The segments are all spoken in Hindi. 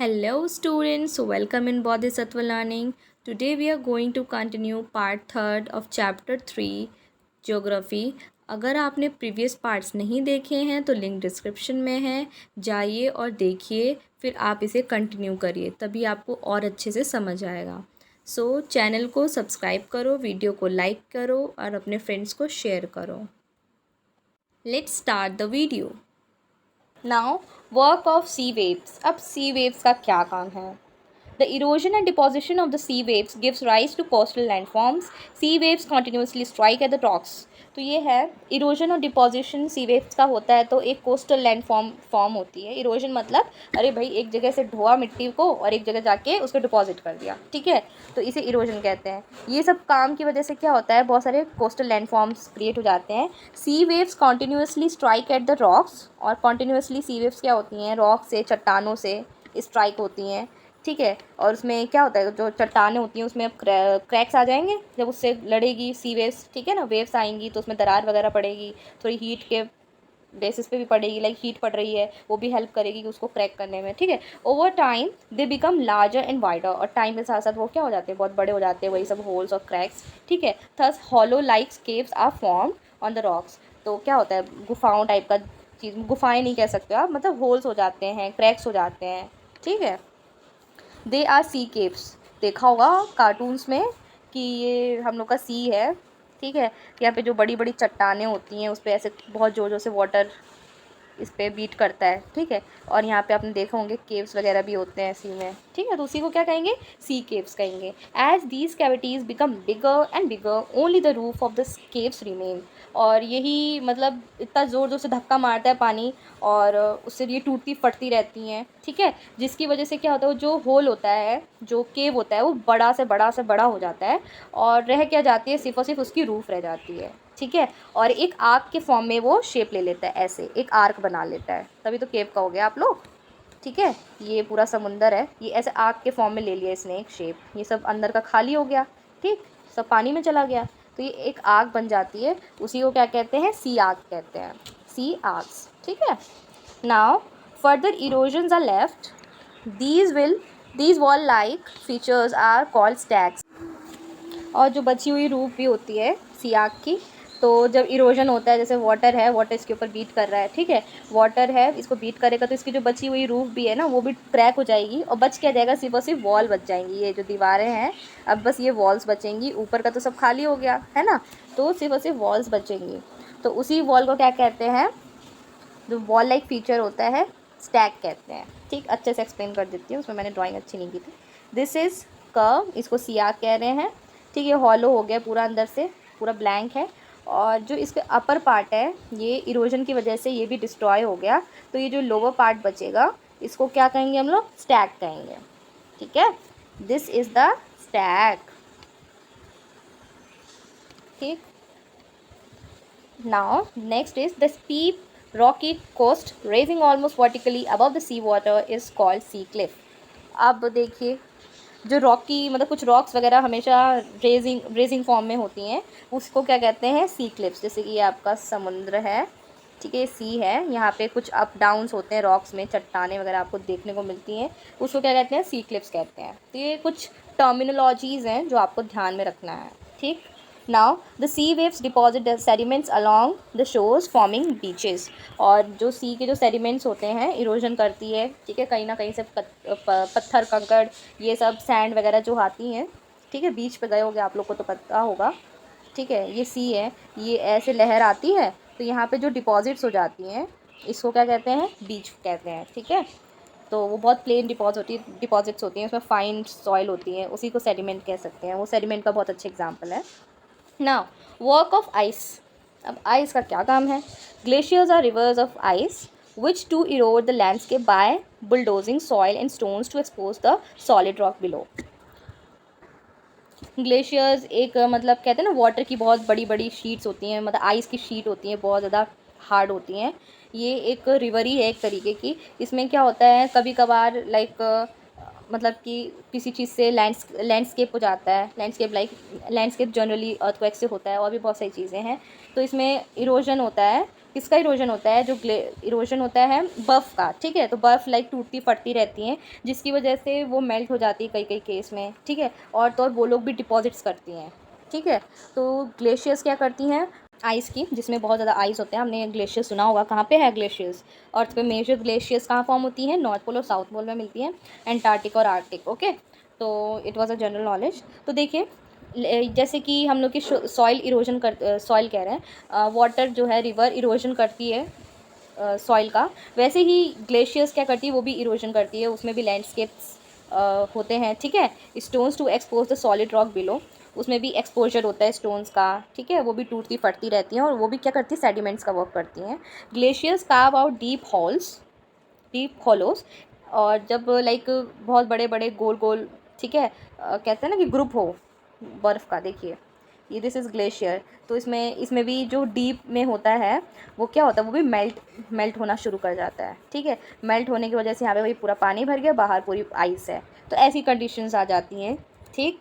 Hello students, welcome in Bodhisattva Learning. Today we are going to continue part third of chapter 3 Geography. अगर आपने प्रीवियस पार्ट्स नहीं देखे हैं तो लिंक डिस्क्रिप्शन में है, जाइए और देखिए, फिर आप इसे कंटिन्यू करिए, तभी आपको और अच्छे से समझ आएगा. सो चैनल को सब्सक्राइब करो, वीडियो को लाइक करो और अपने फ्रेंड्स को शेयर करो. Let's start the video. Now work of sea waves. अब सी वेव्स का क्या काम है? The erosion and deposition of the sea waves gives rise to coastal landforms. Sea waves continuously strike at the rocks. तो ये है इरोजन और डिपोजिशन सी वेव्स का होता है, तो एक कोस्टल लैंडफॉर्म होती है. इरोजन मतलब अरे भाई एक जगह से ढोआ मिट्टी को और एक जगह जाके उसको डिपॉजिट कर दिया, ठीक है, तो इसे इरोजन कहते हैं. ये सब काम की वजह से क्या होता है, बहुत सारे कोस्टल लैंडफॉर्म्स क्रिएट हो जाते हैं. Sea waves continuously strike at the rocks. और कॉन्टिन्यूसली सी वेव्स क्या होती हैं, रॉक से, चट्टानों से स्ट्राइक होती हैं, ठीक है. और उसमें क्या होता है, जो चट्टानें होती हैं उसमें अब क्रैक्स आ जाएंगे जब उससे लड़ेगी सी वेव्स, ठीक है ना, वेव्स आएंगी तो उसमें दरार वगैरह पड़ेगी, थोड़ी हीट के बेसिस पे भी पड़ेगी, लाइक हीट पड़ रही है वो भी हेल्प करेगी कि उसको क्रैक करने में, ठीक है. Over time they become larger and wider. और टाइम के साथ साथ वो क्या हो जाते हैं, बहुत बड़े हो जाते हैं, वही सब होल्स और क्रैक्स, ठीक है. Thus hollow like caves are formed on the rocks. तो क्या होता है, गुफाओं टाइप का चीज़, गुफाएं नहीं कह सकते आप, मतलब होल्स हो जाते हैं, क्रैक्स हो जाते हैं, ठीक है. They are sea caves. देखा होगा कार्टून्स में कि ये हम लोग का सी है, ठीक है. यहाँ पे जो बड़ी बड़ी चट्टानें होती हैं उस पर ऐसे बहुत ज़ोर ज़ोर से वाटर इस पर बीट करता है, ठीक है. और यहाँ पे आपने देखे होंगे केव्स वगैरह भी होते हैं सी में, ठीक है. तो उसी को क्या कहेंगे, सी केव्स कहेंगे. As these cavities become bigger and bigger only the roof of the caves remain. और यही मतलब इतना ज़ोर ज़ोर से धक्का मारता है पानी और उससे ये टूटती फटती रहती हैं, ठीक है. जिसकी वजह से क्या होता है, जो होल होता है, जो केव होता है, वो बड़ा से बड़ा से बड़ा हो जाता है और रह क्या जाती है, सिर्फ और सिर्फ उसकी रूफ रह जाती है, ठीक है. और एक आर्क के फॉर्म में वो शेप ले लेता है, ऐसे एक आर्क बना लेता है, तभी तो केव का हो गया आप लोग, ठीक है. ये पूरा समुंदर है, ये ऐसे आर्क के फॉर्म में ले लिया इसने एक शेप. ये सब अंदर का खाली हो गया, ठीक, सब पानी में चला गया, तो ये एक आर्क बन जाती है. उसी को क्या कहते हैं, सी आर्क कहते हैं, सी आर्क्स, ठीक है. Now further erosions are left. These wall like features are called stacks. और जो बची हुई रूप भी होती है सी आर्क की, तो जब इरोजन होता है, जैसे वाटर है, वाटर इसके ऊपर बीट कर रहा है, ठीक है, वाटर है, इसको बीट करेगा तो इसकी जो बची हुई रूफ भी है ना, वो भी क्रैक हो जाएगी और बच क्या जाएगा, सिर्फ और सिर्फ वॉल बच जाएंगी. ये जो दीवारें हैं अब बस ये वॉल्स बचेंगी, ऊपर का तो सब खाली हो गया है ना, तो सिर्फ और सिर्फ वॉल्स बचेंगी. तो उसी वॉल को क्या कहते हैं, जो वॉल लाइक फीचर होता है, स्टैग कहते हैं, ठीक. अच्छे से एक्सप्लेन कर देती हूँ, उसमें मैंने ड्राइंग अच्छी नहीं की थी. दिस इज़ कर्व, इसको सी आर्क कह रहे हैं, ठीक है. हॉलो हो गया पूरा, अंदर से पूरा ब्लैंक है. और जो इसके अपर पार्ट है, ये इरोजन की वजह से ये भी डिस्ट्रॉय हो गया, तो ये जो लोअर पार्ट बचेगा इसको क्या कहेंगे हम लोग, स्टैग कहेंगे, ठीक है. दिस इज़ द स्टैग, ठीक. Now, next is the steep rocky coast raising almost vertically above the sea water is called sea cliff. अब देखिए, जो रॉकी मतलब कुछ रॉक्स वगैरह हमेशा रेजिंग फॉर्म में होती हैं, उसको क्या कहते हैं, सी क्लिफ्स. जैसे कि ये आपका समुद्र है, ठीक है, सी है, यहाँ पे कुछ अप डाउन्स होते हैं रॉक्स में, चट्टानें वगैरह आपको देखने को मिलती हैं, उसको क्या कहते हैं, सी क्लिफ्स कहते हैं. तो ये कुछ टर्मिनोलॉजीज़ हैं जो आपको ध्यान में रखना है, ठीक. Now the sea waves deposit the sediments along the shores forming beaches. और जो सी के जो सेडिमेंट्स होते हैं, इरोजन करती है, ठीक है, कहीं ना कहीं से पत्थर कंकड़ ये सब सैंड वगैरह जो आती हैं, ठीक है, बीच पे गए होगे आप लोग को तो पता होगा, ठीक है. ये सी है, ये ऐसे लहर आती है तो यहाँ पे जो डिपॉजिट्स हो जाती हैं इसको क्या कहते हैं, बीच कहते हैं, ठीक है. तो वो बहुत प्लेन डिपॉजिट्स होती हैं, उसमें फाइन सॉइल होती है, उसी को सेडिमेंट कह सकते हैं. वो सेडिमेंट का बहुत अच्छा एग्जाम्पल है. Now work of ice. अब आइस का क्या काम है, glaciers are rivers of ice which to erode the landscape by bulldozing soil and stones to expose the solid rock below. Glaciers एक मतलब कहते हैं ना, वाटर की बहुत बड़ी बड़ी शीट्स होती हैं, मतलब आइस की शीट होती हैं, बहुत ज़्यादा हार्ड होती हैं. ये एक रिवर ही है एक तरीके की. इसमें क्या होता है, कभी कभार लाइक मतलब कि किसी चीज़ से लैंडस्केप हो जाता है, लैंडस्केप जनरली अर्थक्वेक से होता है, और भी बहुत सारी चीज़ें हैं. तो इसमें इरोजन होता है किसका इरोजन होता है, जो इरोजन होता है बर्फ़ का, ठीक है। तो बर्फ़ लाइक टूटती फटती रहती हैं, जिसकी वजह से वो मेल्ट हो जाती है कई कई केस में, ठीक है। और तो और वो लोग भी डिपॉजिट्स करती हैं, ठीक है। तो ग्लेशियर्स क्या करती हैं, आइस की, जिसमें बहुत ज़्यादा आइस होते हैं। हमने ग्लेशियर सुना होगा, कहाँ पे है ग्लेशियर्स, अर्थ पे मेजर ग्लेशियर्स कहाँ फॉर्म होती हैं, नॉर्थ पोल और साउथ पोल में मिलती हैं, एंटार्क्टिक और आर्कटिक, ओके। तो it was a general knowledge. तो देखिए जैसे कि हम लोग की सॉइल इरोजन कर, सॉइल कह रहे हैं, वाटर जो है रिवर इरोजन करती है सॉइल का, वैसे ही ग्लेशियर्स क्या करती है, वो भी इरोजन करती है, उसमें भी लैंडस्केप्स होते हैं, ठीक है। Stones to expose the solid rock below, उसमें भी एक्सपोजर होता है स्टोन्स का, ठीक है। वो भी टूटती फटती रहती हैं और वो भी क्या करती है, सेडिमेंट्स का वर्क करती हैं। Glaciers carve out deep Hallows, और जब लाइक बहुत बड़े बड़े गोल गोल, ठीक है, कहते हैं ना कि ग्रुप हो बर्फ़ का, देखिए ये दिस इज़ ग्लेशियर। तो इसमें भी जो डीप में होता है वो क्या होता है, वो भी मेल्ट होना शुरू कर जाता है, ठीक है। मेल्ट होने की वजह से यहाँ पे वही पूरा पानी भर गया, बाहर पूरी आइस है, तो ऐसी कंडीशंस आ जाती हैं, ठीक।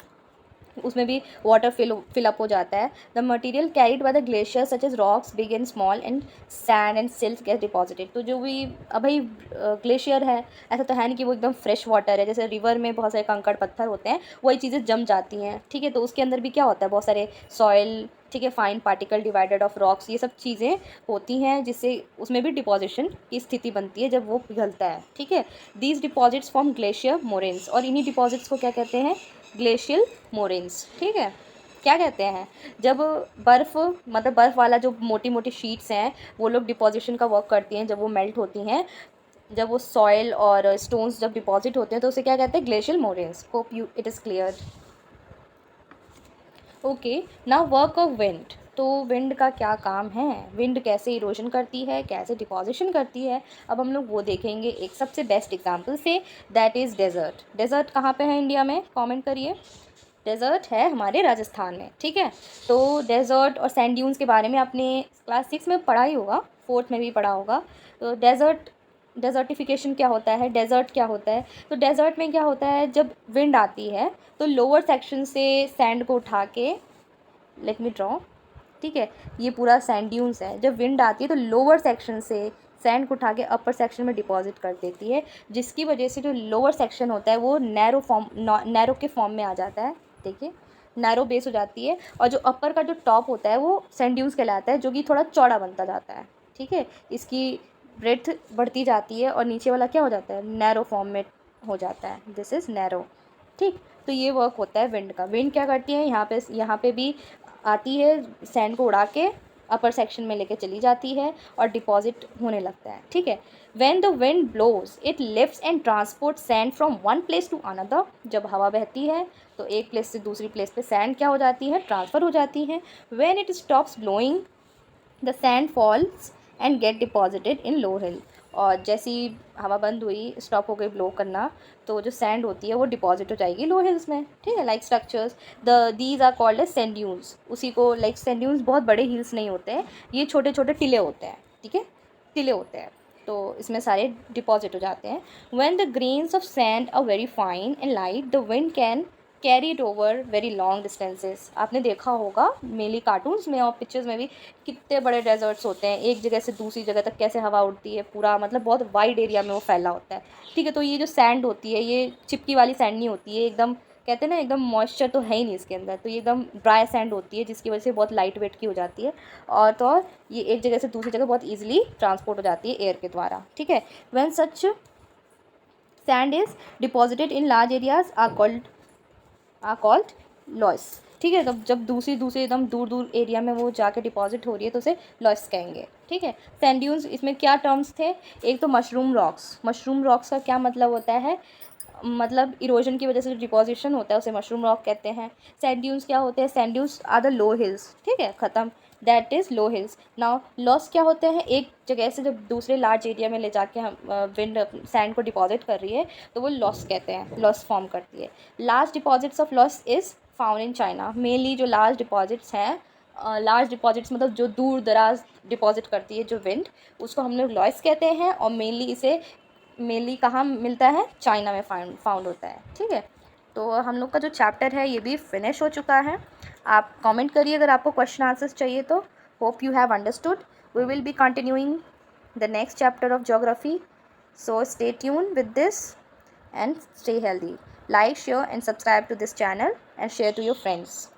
उसमें भी वाटर फिल अप हो जाता है। The material carried by the glacier such as rocks big and small and sand and silt get deposited. तो जो भी अब भाई ग्लेशियर है, ऐसा तो है नहीं कि वो एकदम फ्रेश वाटर है, जैसे रिवर में बहुत सारे कंकड़ पत्थर होते हैं, वही चीज़ें जम जाती हैं, ठीक है। तो उसके अंदर भी क्या होता है, बहुत सारे सॉइल, ठीक है, fine particle divided of rocks, ये सब चीज़ें होती हैं, जिससे उसमें भी डिपॉजिशन की स्थिति बनती है जब वो पिघलता है, ठीक है। These deposits form glacier moraines, और इन्हीं डिपॉजिट्स को क्या कहते हैं, ग्लेशियल मोरेन्स, ठीक है। क्या कहते हैं, जब बर्फ़ मतलब बर्फ़ वाला जो मोटी मोटी शीट्स हैं, वो लोग डिपॉजिशन का वर्क करती हैं, जब वो मेल्ट होती हैं, जब वो सॉइल और स्टोन्स जब डिपॉजिट होते हैं, तो उसे क्या कहते हैं, glacial moraines. Hope you it is clear. Okay, now work of wind. तो विंड का क्या काम है, विंड कैसे इरोजन करती है, कैसे डिपॉजिशन करती है, अब हम लोग वो देखेंगे एक सबसे बेस्ट एग्जांपल से, दैट इज़ डेजर्ट। डेजर्ट कहाँ पे है इंडिया में, कमेंट करिए। डेजर्ट है हमारे राजस्थान में, ठीक है। तो डेजर्ट और सैंड ड्यून्स के बारे में आपने क्लास 6 में पढ़ा ही होगा, 4th में भी पढ़ा होगा। तो डेजर्टिफिकेशन क्या होता है, डेजर्ट क्या होता है, तो डेजर्ट में क्या होता है, जब विंड आती है तो लोअर सेक्शन से सैंड को उठा के, लेट मी ड्रॉ, ठीक है, ये पूरा सैंड ड्यून्स है, जब विंड आती है तो लोअर सेक्शन से सैंड को उठा के अपर सेक्शन में डिपॉजिट कर देती है, जिसकी वजह से जो लोअर सेक्शन होता है वो नैरो के फॉर्म में आ जाता है, देखिए नैरो बेस हो जाती है, और जो अपर का जो टॉप होता है वो सैंड ड्यून्स कहलाता है, जो कि थोड़ा चौड़ा बनता जाता है, ठीक है। इसकी ब्रेड्थ बढ़ती जाती है और नीचे वाला क्या हो जाता है, नैरो फॉर्म में हो जाता है, दिस इज़ नैरो, ठीक। तो ये वर्क होता है विंड का। विंड क्या करती है, यहाँ पे भी आती है, सैंड को उड़ा के अपर सेक्शन में लेके चली जाती है और डिपॉजिट होने लगता है, ठीक है। When the wind blows it lifts and transport sand from one place to another, जब हवा बहती है तो एक प्लेस से दूसरी प्लेस पे सैंड क्या हो जाती है, ट्रांसफ़र हो जाती है। When it stops blowing the sand falls and get deposited in low hill, और जैसी हवा बंद हुई, स्टॉप हो गई ब्लो करना, तो जो सैंड होती है वो डिपॉजिट हो जाएगी लो हिल्स में, ठीक है। Like structures these are called as sand dunes, उसी को लाइक सैंड ड्यून्स बहुत बड़े हिल्स नहीं होते हैं, ये छोटे छोटे टिले होते हैं, ठीक है, टिले होते हैं, तो इसमें सारे डिपॉजिट हो जाते हैं। When the grains of sand are very fine and light, the wind can carry it over very long distances. आपने देखा होगा मेनली कार्टून्स में और पिक्चर्स में भी, कितने बड़े डेजर्ट्स होते हैं, एक जगह से दूसरी जगह तक कैसे हवा उड़ती है, पूरा मतलब बहुत वाइड एरिया में वो फैला होता है, ठीक है। तो ये जो सैंड होती है, ये चिपकी वाली सैंड नहीं होती है, एकदम कहते हैं ना एकदम मॉइस्चर तो है ही नहीं इसके अंदर, तो ये एकदम ड्राई सैंड होती है, जिसकी वजह से बहुत लाइट वेट की हो जाती है, और तो और ये एक जगह से दूसरी जगह बहुत ईजिली ट्रांसपोर्ट हो जाती है एयर के द्वारा, ठीक है। When such sand is deposited in large areas are called loess, ठीक है। तब जब दूसरी एकदम दूर दूर एरिया में वो जाके डिपॉजिट हो रही है तो उसे लॉयस कहेंगे, ठीक है। सैंड ड्यून्स, इसमें क्या टर्म्स थे, एक तो मशरूम रॉक्स का क्या मतलब होता है, मतलब इरोजन की वजह से जो डिपॉजिशन होता है उसे मशरूम रॉक कहते हैं। सैंड ड्यून्स क्या होते हैं, sand dunes are the low hills, ठीक है, ख़त्म, that is low hills. Now loess क्या होते हैं, एक जगह से जब दूसरे लार्ज एरिया में ले जाके हम विंड सैंड को डिपॉजिट कर रही है तो वो लॉस कहते हैं, लॉस फॉर्म करती है। Large deposits of loss is found in China, mainly जो लार्ज डिपॉजिट्स हैं, लार्ज डिपॉजिट्स मतलब जो दूर दराज डिपॉजिट करती है जो विंड, उसको हम लोग लॉयस कहते हैं, और मेनली कहाँ मिलता है, चाइना में फाउंड होता है, ठीक है। तो हम लोग का जो चैप्टर है ये भी फिनिश हो चुका है। आप कमेंट करिए अगर आपको क्वेश्चन आंसर्स चाहिए तो। Hope you have understood. we will be continuing the next chapter of geography. So stay tuned with this and stay healthy. Like, share and subscribe to this channel and share to your friends.